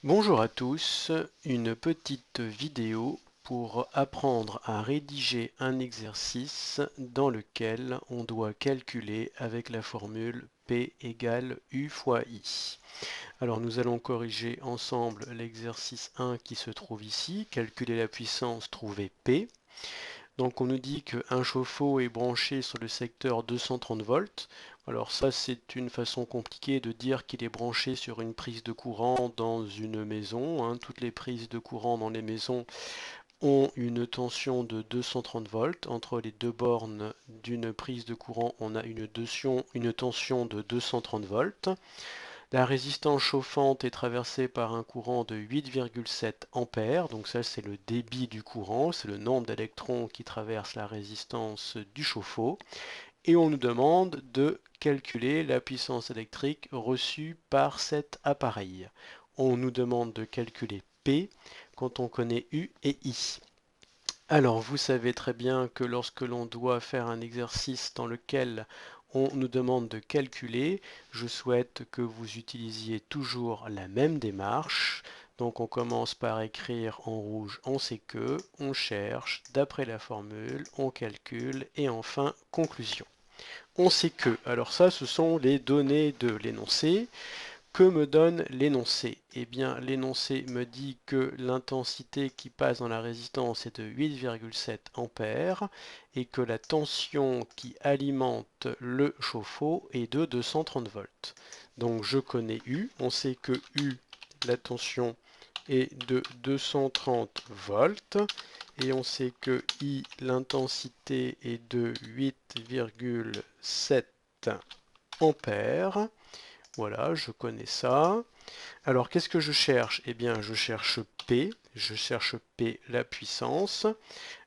Bonjour à tous, une petite vidéo pour apprendre à rédiger un exercice dans lequel on doit calculer avec la formule P égale U fois I. Alors nous allons corriger ensemble l'exercice 1 qui se trouve ici, calculer la puissance, trouver P. Donc on nous dit qu'un chauffe-eau est branché sur le secteur 230 volts. Alors ça c'est une façon compliquée de dire qu'il est branché sur une prise de courant dans une maison, hein. Toutes les prises de courant dans les maisons ont une tension de 230 volts. Entre les deux bornes d'une prise de courant, on a une tension de 230 volts. La résistance chauffante est traversée par un courant de 8,7 ampères, donc ça c'est le débit du courant, c'est le nombre d'électrons qui traversent la résistance du chauffe-eau, et on nous demande de calculer la puissance électrique reçue par cet appareil. On nous demande de calculer P quand on connaît U et I. Alors, vous savez très bien que lorsque l'on doit faire un exercice dans lequel on nous demande de calculer, je souhaite que vous utilisiez toujours la même démarche. Donc, on commence par écrire en rouge on sait que, on cherche, d'après la formule, on calcule et enfin conclusion. On sait que, alors ça, ce sont les données de l'énoncé. Que me donne l'énoncé? Eh bien, l'énoncé me dit que l'intensité qui passe dans la résistance est de 8,7 ampères et que la tension qui alimente le chauffe-eau est de 230 volts. Donc je connais U, on sait que U, la tension est de 230 volts et on sait que I, l'intensité est de 8,7 ampères. Voilà, je connais ça. Alors, qu'est-ce que je cherche? Eh bien, je cherche P, la puissance.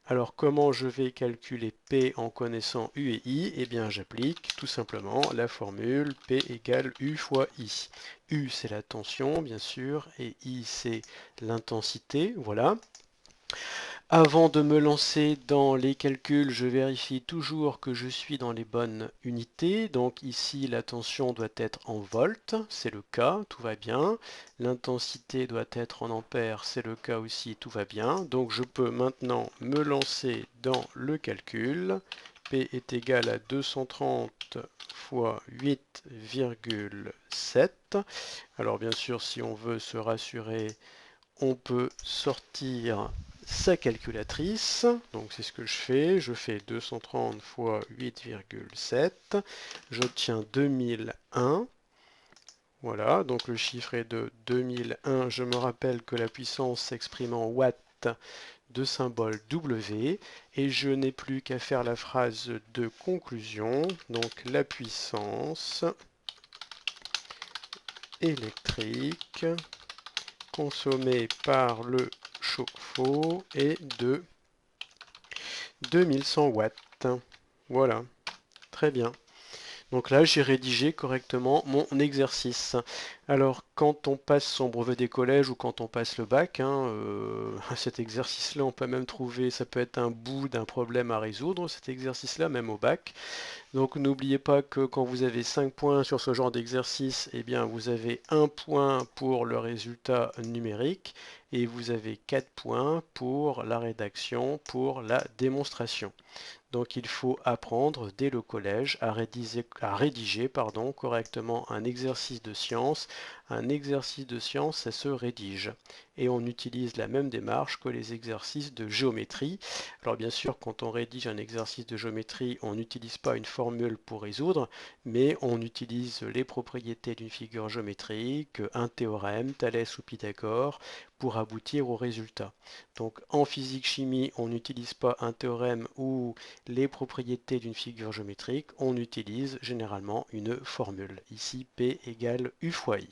Alors, comment je vais calculer P en connaissant U et I? Eh bien, j'applique tout simplement la formule P égale U fois I. U, c'est la tension, bien sûr, et I, c'est l'intensité, voilà. Avant de me lancer dans les calculs, je vérifie toujours que je suis dans les bonnes unités. Donc ici, la tension doit être en volts, c'est le cas, tout va bien. L'intensité doit être en ampères, c'est le cas aussi, tout va bien. Donc je peux maintenant me lancer dans le calcul. P est égal à 230 fois 8,7. Alors bien sûr, si on veut se rassurer, on peut sortir sa calculatrice. Donc c'est ce que je fais 230 fois 8,7, j'obtiens 2001. Voilà, donc le chiffre est de 2001. Je me rappelle que la puissance s'exprime en watts de symbole W et je n'ai plus qu'à faire la phrase de conclusion. Donc la puissance électrique consommée par le chauffe-eau est de 2100 watts. Voilà, très bien. Donc là, j'ai rédigé correctement mon exercice. Alors, quand on passe son brevet des collèges ou quand on passe le bac, cet exercice-là, on peut même trouver, ça peut être un bout d'un problème à résoudre, cet exercice-là, même au bac. Donc, n'oubliez pas que quand vous avez 5 points sur ce genre d'exercice, eh bien, vous avez 1 point pour le résultat numérique et vous avez 4 points pour la rédaction, pour la démonstration. Donc il faut apprendre dès le collège à rédiger correctement un exercice de science. Un exercice de science, ça se rédige. Et on utilise la même démarche que les exercices de géométrie. Alors bien sûr, quand on rédige un exercice de géométrie, on n'utilise pas une formule pour résoudre, mais on utilise les propriétés d'une figure géométrique, un théorème, Thalès ou Pythagore, pour aboutir au résultat. Donc en physique-chimie, on n'utilise pas un théorème ou les propriétés d'une figure géométrique, on utilise généralement une formule. Ici, P égale U fois I.